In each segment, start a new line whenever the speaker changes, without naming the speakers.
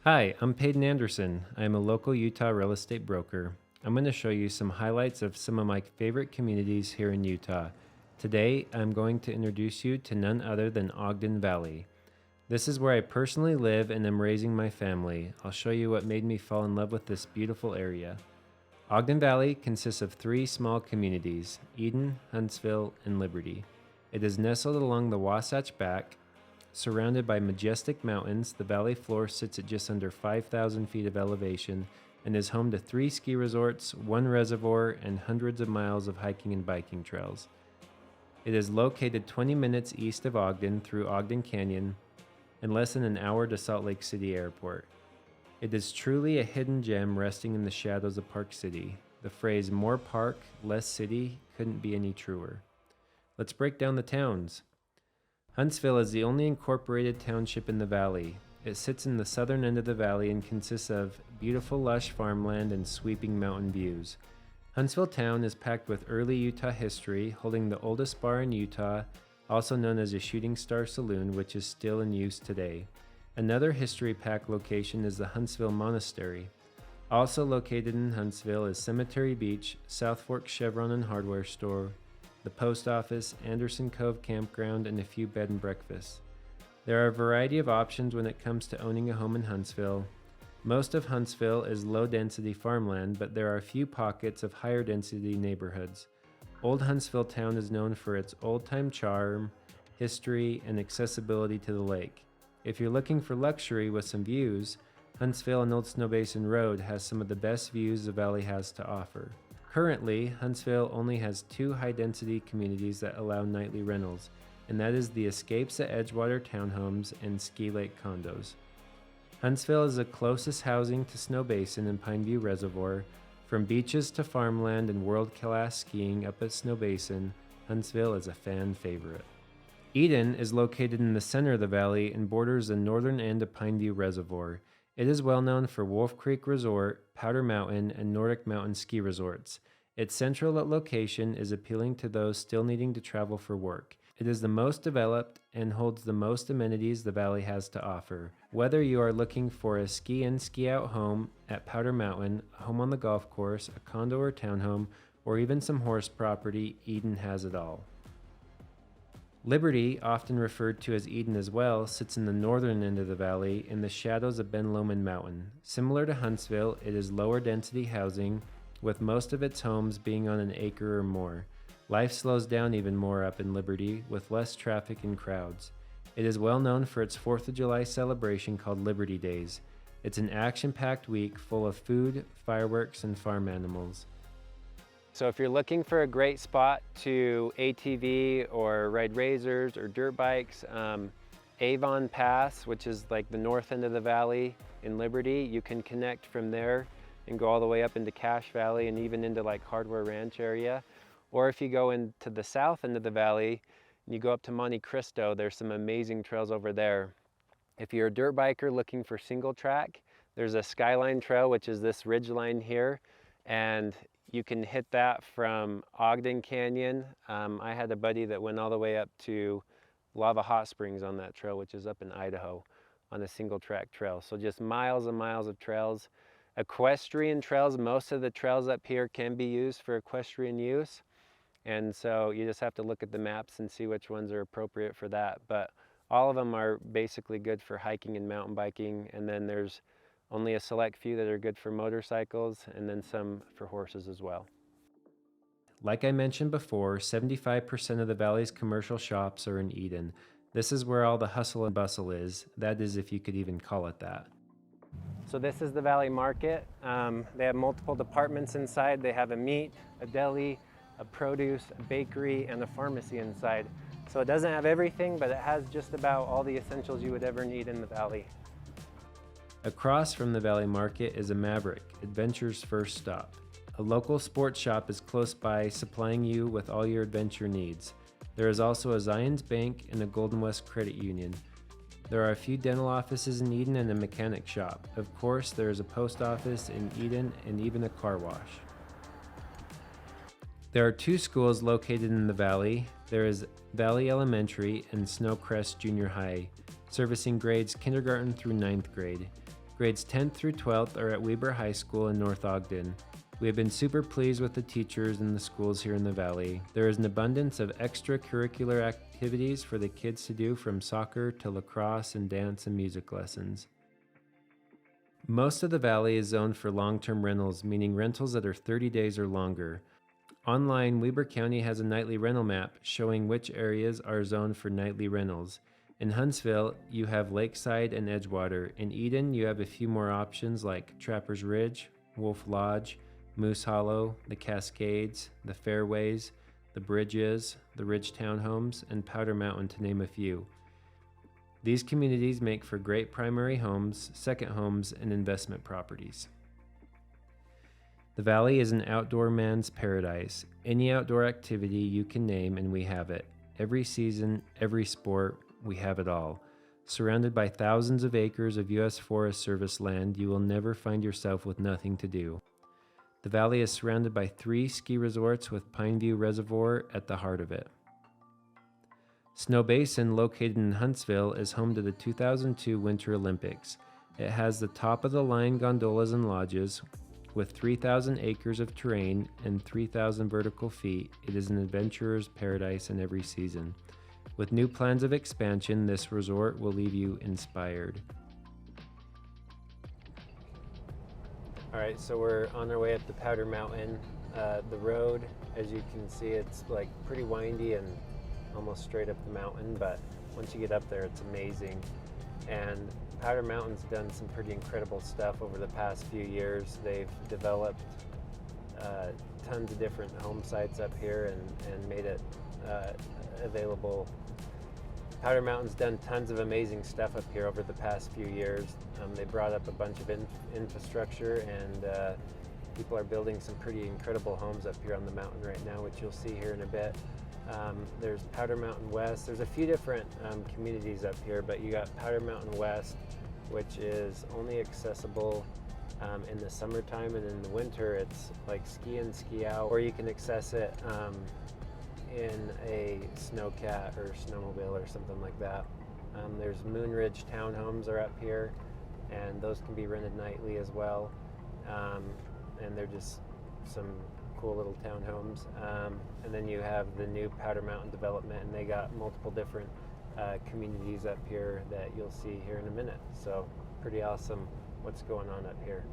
Hi, I'm Peyton Anderson. I'm a local Utah real estate broker. I'm going to show you some highlights of some of my favorite communities here in Utah. Today, I'm going to introduce you to none other than Ogden Valley. This is where I personally live and am raising my family. I'll show you what made me fall in love with this beautiful area. Ogden Valley consists of three small communities, Eden, Huntsville, and Liberty. It is nestled along the Wasatch Back. Surrounded by majestic mountains, the valley floor sits at just under 5,000 feet of elevation and is home to 3 ski resorts, 1 reservoir, and hundreds of miles of hiking and biking trails. It is located 20 minutes east of Ogden through Ogden Canyon and less than an hour to Salt Lake City Airport. It is truly a hidden gem resting in the shadows of Park City. The phrase "more park, less city" couldn't be any truer. Let's break down the towns. Huntsville is the only incorporated township in the valley. It sits in the southern end of the valley and consists of beautiful lush farmland and sweeping mountain views. Huntsville town is packed with early Utah history, holding the oldest bar in Utah, also known as a Shooting Star Saloon, which is still in use today. Another history-packed location is the Huntsville Monastery. Also located in Huntsville is Cemetery Beach, South Fork Chevron and Hardware Store, the post office, Anderson Cove Campground, and a few bed and breakfasts. There are a variety of options when it comes to owning a home in Huntsville. Most of Huntsville is low-density farmland, but there are a few pockets of higher-density neighborhoods. Old Huntsville town is known for its old-time charm, history, and accessibility to the lake. If you're looking for luxury with some views, Huntsville and Old Snow Basin Road has some of the best views the valley has to offer. Currently, Huntsville only has 2 high-density communities that allow nightly rentals, and that is the Escapes at Edgewater Townhomes and Ski Lake Condos. Huntsville is the closest housing to Snow Basin and Pineview Reservoir. From beaches to farmland and world-class skiing up at Snow Basin, Huntsville is a fan favorite. Eden is located in the center of the valley and borders the northern end of Pineview Reservoir. It is well known for Wolf Creek Resort, Powder Mountain, and Nordic Mountain ski resorts. Its central location is appealing to those still needing to travel for work. It is the most developed and holds the most amenities the valley has to offer. Whether you are looking for a ski-in, ski-out home at Powder Mountain, a home on the golf course, a condo or townhome, or even some horse property, Eden has it all. Liberty, often referred to as Eden as well, sits in the northern end of the valley in the shadows of Ben Lomond Mountain. Similar to Huntsville, it is lower density housing, with most of its homes being on an acre or more. Life slows down even more up in Liberty, with less traffic and crowds. It is well known for its 4th of July celebration called Liberty Days. It's an action-packed week full of food, fireworks, and farm animals. So if you're looking for a great spot to ATV or ride razors or dirt bikes, Avon Pass, which is like the north end of the valley in Liberty, you can connect from there and go all the way up into Cache Valley and even into like Hardware Ranch area. Or if you go into the south end of the valley and you go up to Monte Cristo, there's some amazing trails over there. If you're a dirt biker looking for single track, there's a Skyline Trail, which is this ridge line here, and you can hit that from Ogden Canyon. I had a buddy that went all the way up to Lava Hot Springs on that trail, which is up in Idaho on a single track trail. So just miles and miles of trails. Equestrian trails, most of the trails up here can be used for equestrian use. And so you just have to look at the maps and see which ones are appropriate for that. But all of them are basically good for hiking and mountain biking. And then there's only a select few that are good for motorcycles, and then some for horses as well. Like I mentioned before, 75% of the valley's commercial shops are in Eden. This is where all the hustle and bustle is. That is, if you could even call it that. So this is the Valley Market. They have multiple departments inside. They have a meat, a deli, a produce, a bakery, and a pharmacy inside. So it doesn't have everything, but it has just about all the essentials you would ever need in the valley. Across from the Valley Market is a Maverick, adventure's first stop. A local sports shop is close by, supplying you with all your adventure needs. There is also a Zions Bank and a Golden West Credit Union. There are a few dental offices in Eden and a mechanic shop. Of course, there is a post office in Eden and even a car wash. There are 2 schools located in the valley. There is Valley Elementary and Snowcrest Junior High, servicing grades kindergarten through 9th grade. Grades 10th through 12th are at Weber High School in North Ogden. We have been super pleased with the teachers and the schools here in the Valley. There is an abundance of extracurricular activities for the kids to do, from soccer to lacrosse and dance and music lessons. Most of the Valley is zoned for long-term rentals, meaning rentals that are 30 days or longer. Online, Weber County has a nightly rental map showing which areas are zoned for nightly rentals. In Huntsville, you have Lakeside and Edgewater. In Eden, you have a few more options like Trapper's Ridge, Wolf Lodge, Moose Hollow, the Cascades, the Fairways, the Bridges, the Ridge Townhomes, and Powder Mountain, to name a few. These communities make for great primary homes, second homes, and investment properties. The Valley is an outdoor man's paradise. Any outdoor activity you can name and we have it. Every season, every sport, we have it all. Surrounded by thousands of acres of U.S. Forest Service land, you will never find yourself with nothing to do. The Valley is surrounded by 3 ski resorts with Pineview Reservoir at the heart of it. Snow Basin, located in Huntsville, is home to the 2002 Winter Olympics. It has the top-of-the-line gondolas and lodges. With 3,000 acres of terrain and 3,000 vertical feet, it is an adventurer's paradise in every season. With new plans of expansion, this resort will leave you inspired. All right, so we're on our way up to Powder Mountain. The road, as you can see, it's like pretty windy and almost straight up the mountain, but once you get up there, it's amazing. And Powder Mountain's done some pretty incredible stuff over the past few years. They've developed tons of different home sites up here and made it available. Powder Mountain's done tons of amazing stuff up here over the past few years. They brought up a bunch of infrastructure, and people are building some pretty incredible homes up here on the mountain right now, which you'll see here in a bit. There's Powder Mountain West. There's a few different communities up here, but you got Powder Mountain West, which is only accessible in the summertime, and in the winter it's like ski in, ski out, or you can access it in a snowcat or snowmobile or something like that. There's Moon Ridge townhomes are up here, and those can be rented nightly as well. And they're just some cool little townhomes. And then you have the new Powder Mountain development, and they got multiple different communities up here that you'll see here in a minute. So pretty awesome what's going on up here.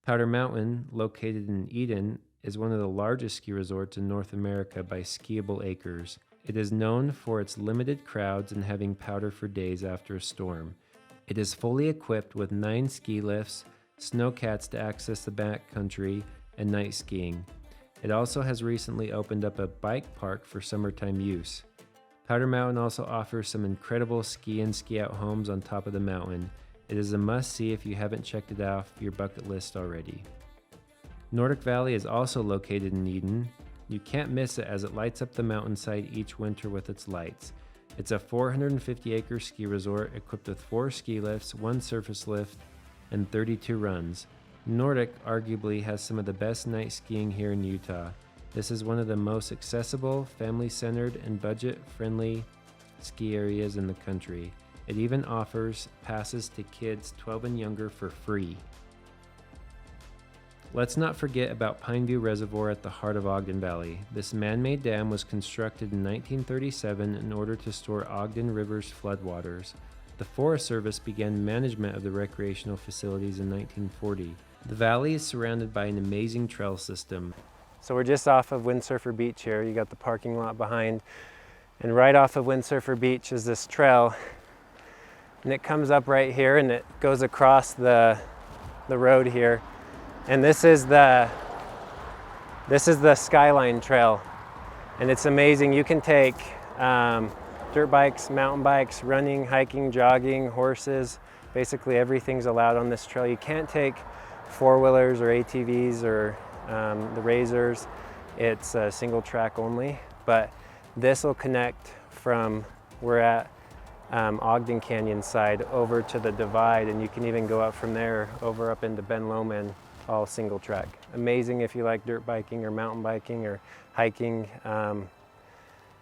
Powder Mountain, located in Eden, is one of the largest ski resorts in North America by skiable acres. It is known for its limited crowds and having powder for days after a storm. It is fully equipped with 9 ski lifts, snowcats to access the backcountry, and night skiing. It also has recently opened up a bike park for summertime use. Powder Mountain also offers some incredible ski and ski out homes on top of the mountain. It is a must-see if you haven't checked it off your bucket list already. Nordic Valley is also located in Eden. You can't miss it as it lights up the mountainside each winter with its lights. It's a 450-acre ski resort equipped with 4 ski lifts, 1 surface lift, and 32 runs. Nordic arguably has some of the best night skiing here in Utah. This is one of the most accessible, family-centered, and budget-friendly ski areas in the country. It even offers passes to kids 12 and younger for free. Let's not forget about Pineview Reservoir at the heart of Ogden Valley. This man-made dam was constructed in 1937 in order to store Ogden River's floodwaters. The Forest Service began management of the recreational facilities in 1940. The valley is surrounded by an amazing trail system. So we're just off of Windsurfer Beach here. You got the parking lot behind. And right off of Windsurfer Beach is this trail. And it comes up right here and it goes across the road here. And this is the Skyline Trail, and it's amazing. You can take dirt bikes, mountain bikes, running, hiking, jogging, horses. Basically everything's allowed on this trail. You can't take four-wheelers or ATVs or the Razors. It's single track only, but this will connect from we're at Ogden Canyon side over to the divide, and you can even go up from there over up into Ben Lomond, all single track. Amazing if you like dirt biking or mountain biking or hiking. A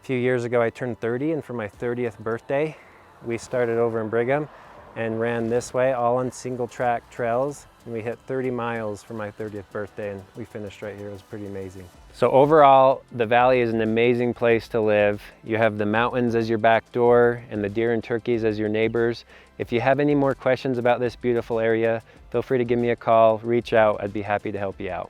few years ago I turned 30, and for my 30th birthday we started over in Brigham and ran this way, all on single track trails. And we hit 30 miles for my 30th birthday, and we finished right here. It was pretty amazing. So overall, the valley is an amazing place to live. You have the mountains as your back door and the deer and turkeys as your neighbors. If you have any more questions about this beautiful area, feel free to give me a call, reach out. I'd be happy to help you out.